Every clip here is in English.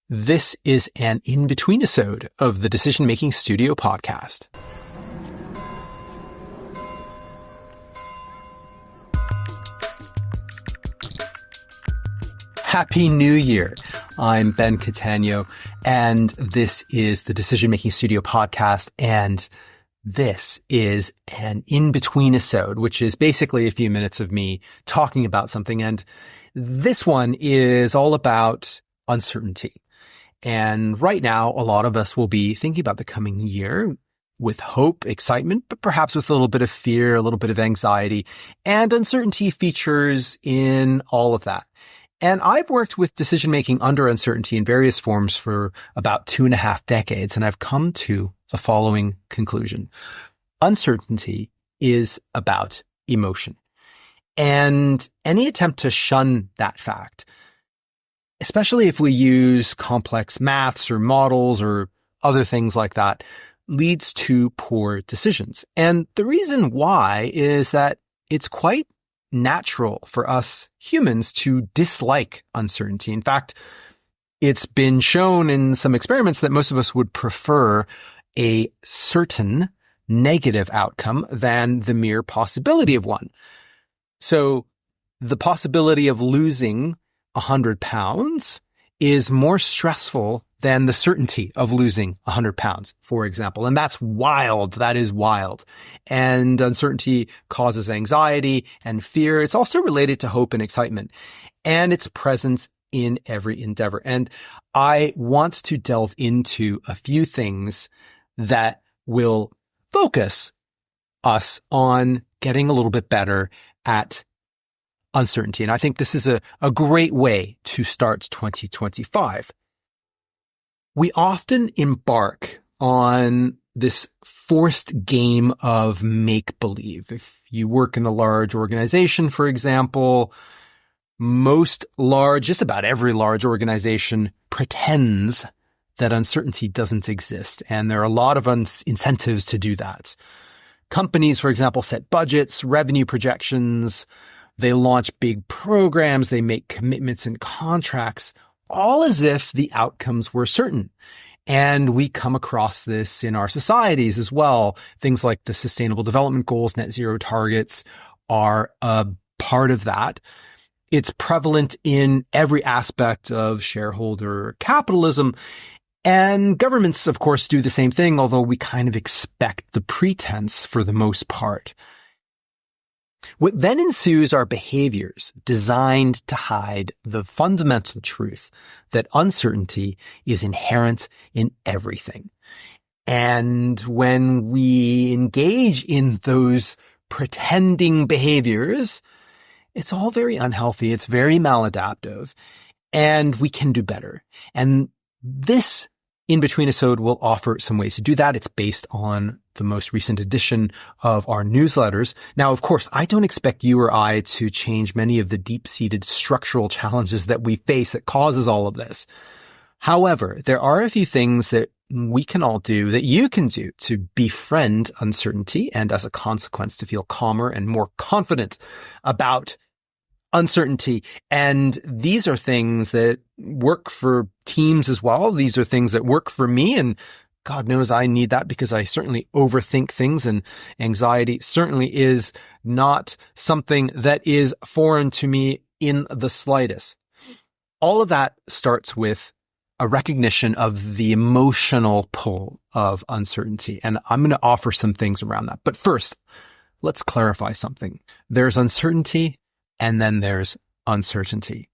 This is an Inbetweenisode of the Decision Making Studio podcast. Happy New Year. I'm Ben Catania, and this is the Decision Making Studio podcast, and this is an in-betweenisode, which is basically a few minutes of me talking about something. And this one is all about uncertainty. And right now, a lot of us will be thinking about the coming year with hope, excitement, but perhaps with a little bit of fear, a little bit of anxiety, and uncertainty features in all of that. And I've worked with decision-making under uncertainty in various forms for about 2.5 decades, and I've come to the following conclusion. Uncertainty is about emotion. And any attempt to shun that fact, especially if we use complex maths or models or other things like that, leads to poor decisions. And the reason why is that it's quite natural for us humans to dislike uncertainty. In fact, it's been shown in some experiments that most of us would prefer a certain negative outcome than the mere possibility of one. So the possibility of losing 100 pounds is more stressful than the certainty of losing 100 pounds, for example. And that's wild. That is wild. And uncertainty causes anxiety and fear. It's also related to hope and excitement, and its presence in every endeavor. And I want to delve into a few things that will focus us on getting a little bit better at uncertainty. And I think this is a great way to start 2025. We often embark on this forced game of make-believe. If you work in a large organization, for example, just about every large organization pretends that uncertainty doesn't exist. And there are a lot of incentives to do that. Companies, for example, set budgets, revenue projections. They launch big programs, they make commitments and contracts, all as if the outcomes were certain. And we come across this in our societies as well. Things like the Sustainable Development Goals, net zero targets are a part of that. It's prevalent in every aspect of shareholder capitalism. And governments, of course, do the same thing, although we kind of expect the pretense for the most part. What then ensues are behaviors designed to hide the fundamental truth that uncertainty is inherent in everything. And when we engage in those pretending behaviors, it's all very unhealthy. It's very maladaptive, and we can do better. And this Inbetweenisode will offer some ways to do that. It's based on the most recent edition of our newsletters. Now, of course, I don't expect you or I to change many of the deep-seated structural challenges that we face that causes all of this. However, there are a few things that we can all do, that you can do, to befriend uncertainty and, as a consequence, to feel calmer and more confident about uncertainty. And these are things that work for teams as well. These are things that work for me, and God knows I need that because I certainly overthink things, and anxiety certainly is not something that is foreign to me in the slightest. All of that starts with a recognition of the emotional pull of uncertainty. And I'm going to offer some things around that. But first, let's clarify something. There's uncertainty, and then there's uncertainty.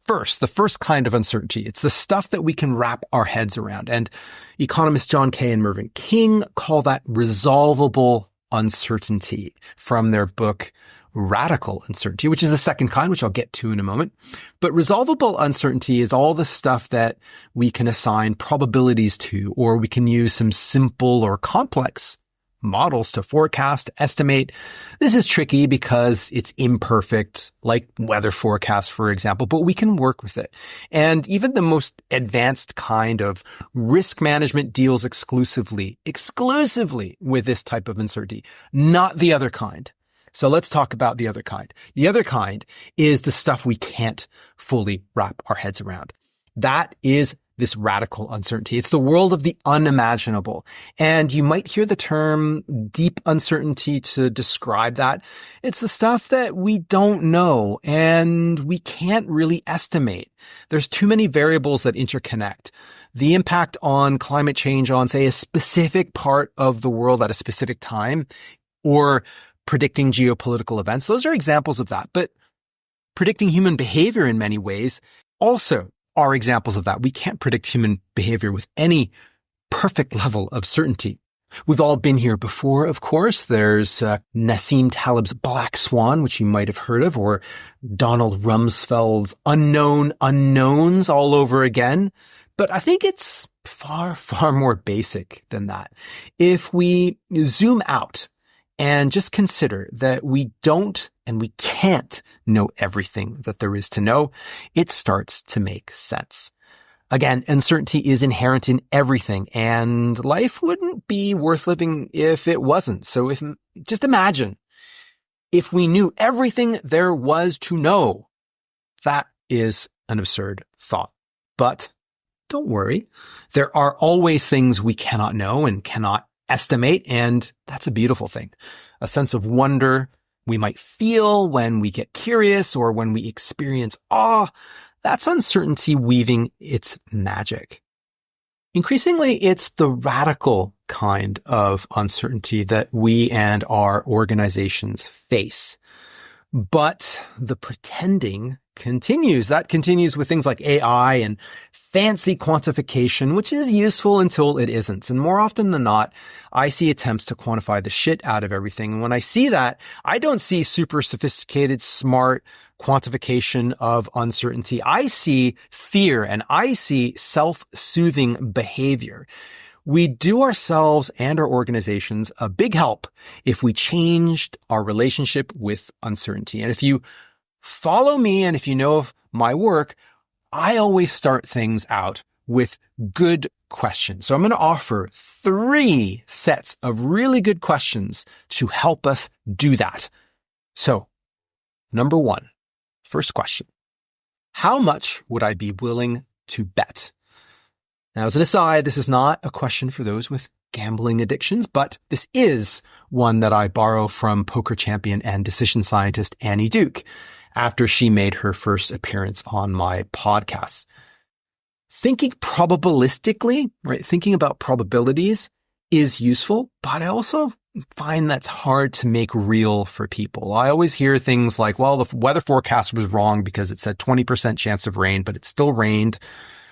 First, the first kind of uncertainty, it's the stuff that we can wrap our heads around. And economists John Kay and Mervyn King call that resolvable uncertainty from their book, Radical Uncertainty, which is the second kind, which I'll get to in a moment. But resolvable uncertainty is all the stuff that we can assign probabilities to, or we can use some simple or complex models to forecast, estimate. This is tricky because it's imperfect, like weather forecasts, for example, but we can work with it. And even the most advanced kind of risk management deals exclusively with this type of uncertainty, not the other kind. So let's talk about the other kind. The other kind is the stuff we can't fully wrap our heads around. That is this radical uncertainty. It's the world of the unimaginable. And you might hear the term deep uncertainty to describe that. It's the stuff that we don't know and we can't really estimate. There's too many variables that interconnect. The impact on climate change on, say, a specific part of the world at a specific time, or predicting geopolitical events. Those are examples of that. But predicting human behavior in many ways also are examples of that. We can't predict human behavior with any perfect level of certainty. We've all been here before, of course. There's Nassim Taleb's Black Swan, which you might have heard of, or Donald Rumsfeld's Unknown Unknowns all over again. But I think it's far, far more basic than that. If we zoom out and just consider that we don't and we can't know everything that there is to know, it starts to make sense. Again, uncertainty is inherent in everything, and life wouldn't be worth living if it wasn't. So just imagine if we knew everything there was to know. That is an absurd thought. But don't worry. There are always things we cannot know and cannot estimate, and that's a beautiful thing. A sense of wonder we might feel when we get curious or when we experience awe. That's uncertainty weaving its magic. Increasingly, it's the radical kind of uncertainty that we and our organizations face. But the pretending continues. That continues with things like AI and fancy quantification, which is useful until it isn't. And more often than not, I see attempts to quantify the shit out of everything. And when I see that, I don't see super sophisticated, smart quantification of uncertainty. I see fear and I see self-soothing behavior. We do ourselves and our organizations a big help if we changed our relationship with uncertainty. And if you follow me and if you know of my work, I always start things out with good questions. So I'm going to offer 3 sets of really good questions to help us do that. So, number 1, first question. How much would I be willing to bet? Now, as an aside, this is not a question for those with gambling addictions, but this is one that I borrow from poker champion and decision scientist Annie Duke after she made her first appearance on my podcast. Thinking probabilistically, right? Thinking about probabilities is useful, but I also find that's hard to make real for people. I always hear things like, well, the weather forecast was wrong because it said 20% chance of rain, but it still rained.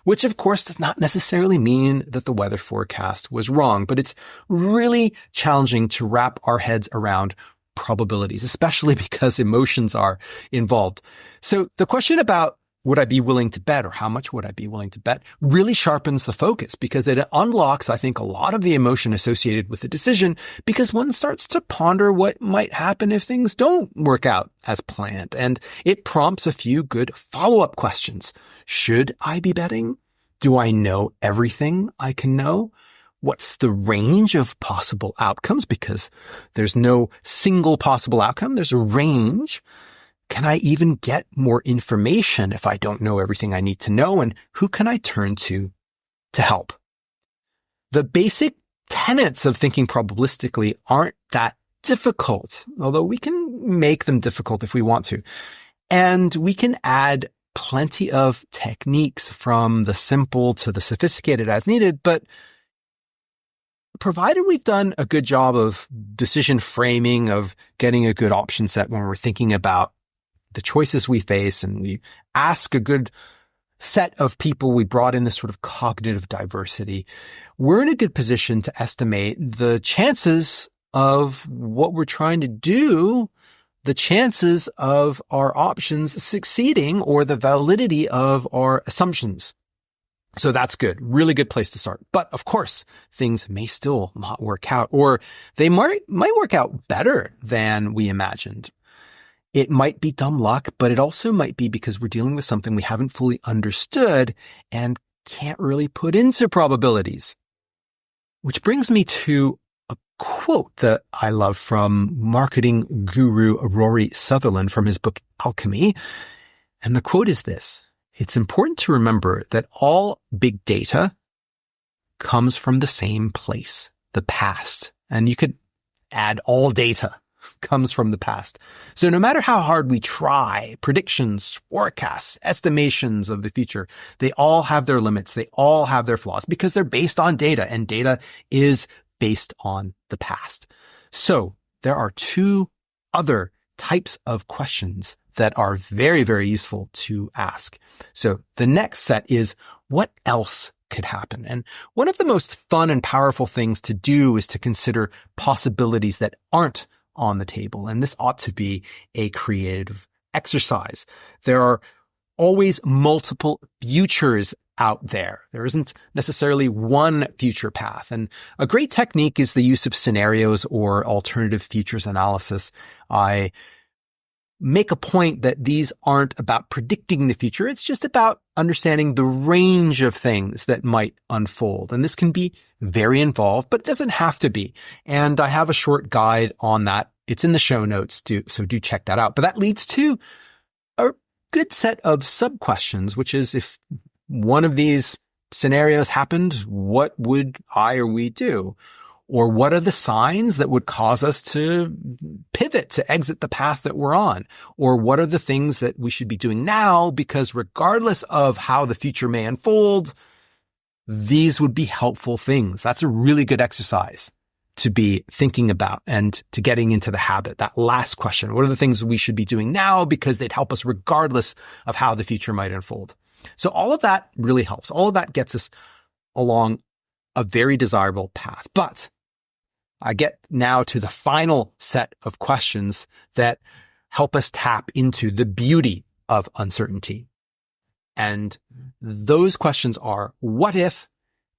Which of course does not necessarily mean that the weather forecast was wrong, but it's really challenging to wrap our heads around probabilities, especially because emotions are involved. So the question about would I be willing to bet or how much would I be willing to bet really sharpens the focus because it unlocks, I think, a lot of the emotion associated with the decision because one starts to ponder what might happen if things don't work out as planned. And it prompts a few good follow-up questions. Should I be betting? Do I know everything I can know? What's the range of possible outcomes? Because there's no single possible outcome. There's a range. Can I even get more information if I don't know everything I need to know? And who can I turn to help? The basic tenets of thinking probabilistically aren't that difficult, although we can make them difficult if we want to. And we can add plenty of techniques from the simple to the sophisticated as needed, but provided we've done a good job of decision framing, of getting a good option set when we're thinking about the choices we face, and we ask a good set of people, we brought in this sort of cognitive diversity, we're in a good position to estimate the chances of what we're trying to do, the chances of our options succeeding, or the validity of our assumptions. So that's good. Really good place to start. But of course, things may still not work out, or they might work out better than we imagined. It might be dumb luck, but it also might be because we're dealing with something we haven't fully understood and can't really put into probabilities. Which brings me to a quote that I love from marketing guru Rory Sutherland from his book Alchemy. And the quote is this: it's important to remember that all big data comes from the same place, the past. And you could add all data comes from the past. So no matter how hard we try, predictions, forecasts, estimations of the future, they all have their limits. They all have their flaws because they're based on data, and data is based on the past. So there are two other types of questions that are very, very useful to ask. So the next set is, what else could happen? And one of the most fun and powerful things to do is to consider possibilities that aren't on the table. And this ought to be a creative exercise. There are always multiple futures out there. There isn't necessarily one future path. And a great technique is the use of scenarios or alternative futures analysis. I make a point that these aren't about predicting the future. It's just about understanding the range of things that might unfold. And this can be very involved, but it doesn't have to be. And I have a short guide on that. It's in the show notes, so do check that out. But that leads to a good set of sub-questions, which is, if one of these scenarios happened, what would I or we do? Or what are the signs that would cause us to pivot, to exit the path that we're on? Or what are the things that we should be doing now? Because regardless of how the future may unfold, these would be helpful things. That's a really good exercise to be thinking about and to getting into the habit. That last question, what are the things we should be doing now because they'd help us regardless of how the future might unfold? So all of that really helps. All of that gets us along a very desirable path. But I get now to the final set of questions that help us tap into the beauty of uncertainty. And those questions are, what if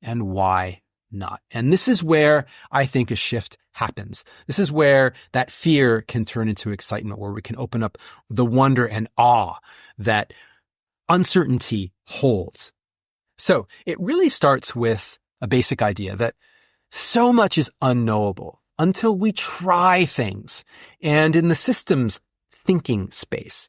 and why not? And this is where I think a shift happens. This is where that fear can turn into excitement, where we can open up the wonder and awe that uncertainty holds. So it really starts with a basic idea that so much is unknowable until we try things. And in the systems thinking space,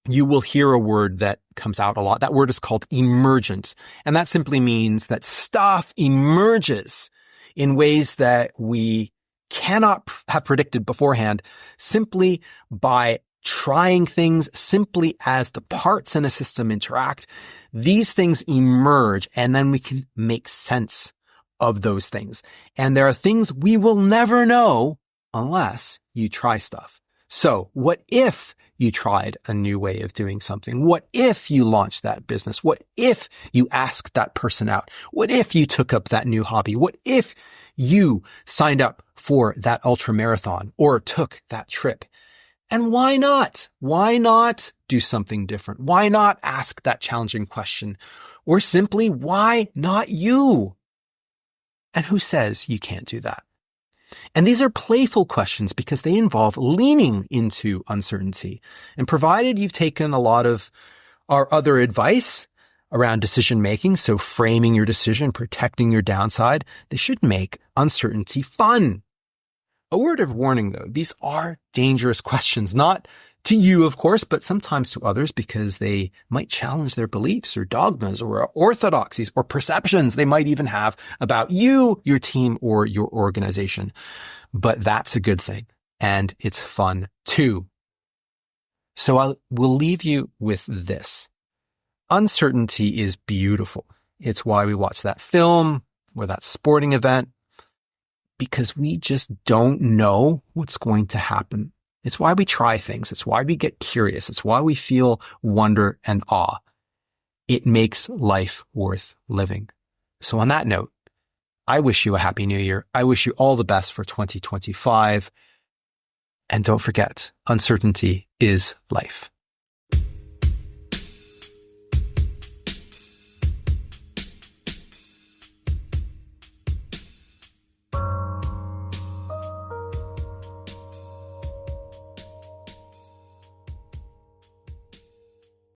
you will hear a word that comes out a lot. That word is called emergent. And that simply means that stuff emerges in ways that we cannot have predicted beforehand simply by trying things, simply as the parts in a system interact. These things emerge, and then we can make sense of those things. And there are things we will never know unless you try stuff. So what if you tried a new way of doing something? What if you launched that business? What if you asked that person out? What if you took up that new hobby? What if you signed up for that ultra marathon or took that trip? And why not? Why not do something different? Why not ask that challenging question? Or simply, why not you? And who says you can't do that? And these are playful questions because they involve leaning into uncertainty. And provided you've taken a lot of our other advice around decision making, so framing your decision, protecting your downside, they should make uncertainty fun. A word of warning, though, these are dangerous questions, not to you, of course, but sometimes to others because they might challenge their beliefs or dogmas or orthodoxies or perceptions they might even have about you, your team, or your organization. But that's a good thing, and it's fun too. So I will leave you with this. Uncertainty is beautiful. It's why we watch that film or that sporting event, because we just don't know what's going to happen. It's why we try things. It's why we get curious. It's why we feel wonder and awe. It makes life worth living. So on that note, I wish you a happy new year. I wish you all the best for 2025. And don't forget, uncertainty is life.